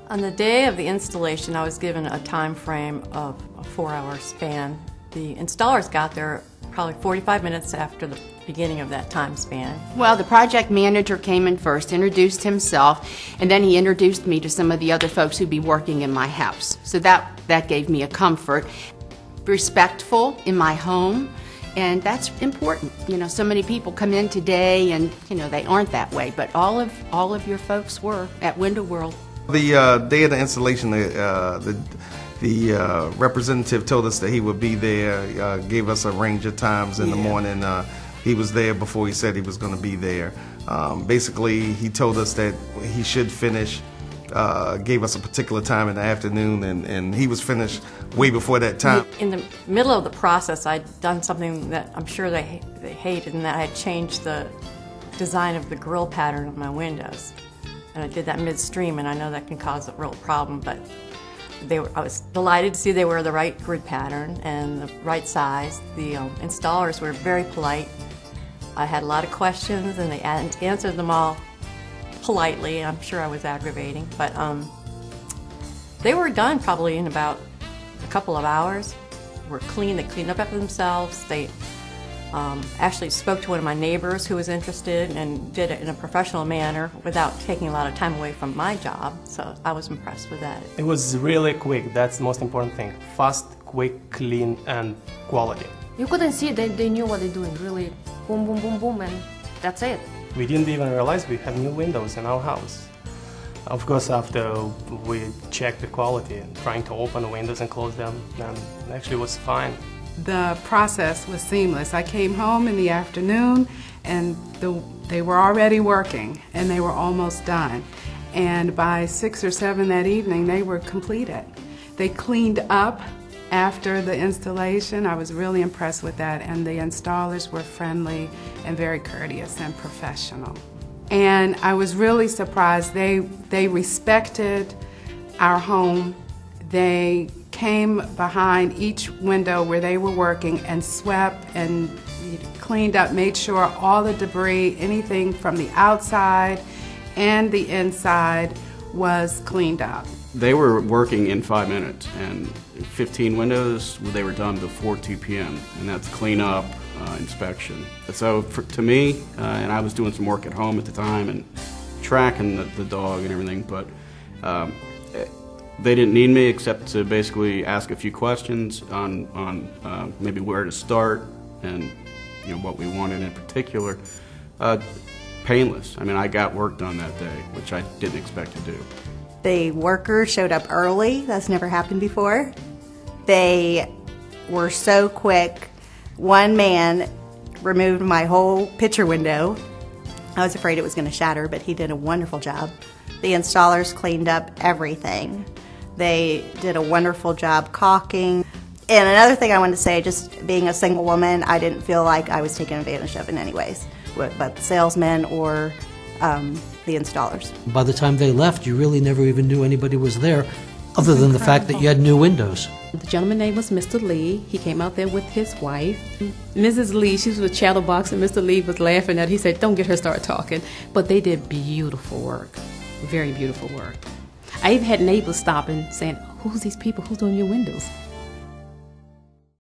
On the day of the installation, I was given a time frame of a 4-hour span. The installers got there probably 45 minutes after the beginning of that time span. Well, the project manager came in first, introduced himself, and then he introduced me to some of the other folks who'd be working in my house. So that gave me a comfort. Respectful in my home, and that's important. You know, so many people come in today and, you know, they aren't that way, but all of your folks were at Window World. The day of the installation, the representative told us that he would be there, gave us a range of times in the morning. He was there before he said he was going to be there. Basically, he told us that he should finish, gave us a particular time in the afternoon, and he was finished way before that time. In the middle of the process, I'd done something that I'm sure they hated, and that I had changed the design of the grill pattern of my windows. And I did that midstream, and I know that can cause a real problem, but I was delighted to see they were the right grid pattern and the right size. The installers were very polite. I had a lot of questions, and they answered them all politely. I'm sure I was aggravating, but they were done probably in about a couple of hours. They cleaned up after themselves. They actually spoke to one of my neighbors who was interested and did it in a professional manner without taking a lot of time away from my job, so I was impressed with that. It was really quick, that's the most important thing. Fast, quick, clean, and quality. You couldn't see it, they knew what they're doing, really boom, boom, boom, boom, and that's it. We didn't even realize we have new windows in our house. Of course, after we checked the quality, trying to open the windows and close them, then it actually was fine. The process was seamless. I came home in the afternoon and they were already working and they were almost done. And by 6 or 7 that evening, they were completed. They cleaned up after the installation. I was really impressed with that, and the installers were friendly and very courteous and professional. And I was really surprised. They respected our home. They came behind each window where they were working and swept and cleaned up, made sure all the debris, anything from the outside and the inside, was cleaned up. They were working in 5 minutes, and 15 windows, they were done before 2 p.m., and that's cleanup, inspection. So to me, and I was doing some work at home at the time and tracking the dog and everything, but they didn't need me except to basically ask a few questions on maybe where to start and, you know, what we wanted in particular. Painless. I mean, I got work done that day, which I didn't expect to do. The workers showed up early. That's never happened before. They were so quick. One man removed my whole picture window. I was afraid it was going to shatter, but he did a wonderful job. The installers cleaned up everything. They did a wonderful job caulking. And another thing I wanted to say, just being a single woman, I didn't feel like I was taken advantage of in any ways, but the salesmen or the installers. By the time they left, you really never even knew anybody was there, other than the fact that you had new windows. The gentleman's name was Mr. Lee. He came out there with his wife. Mrs. Lee, she was with Chatterbox, and Mr. Lee was laughing at her. He said, "Don't get her started talking." But they did beautiful work, very beautiful work. I even had neighbors stopping saying, "Who's these people? Who's doing your windows?"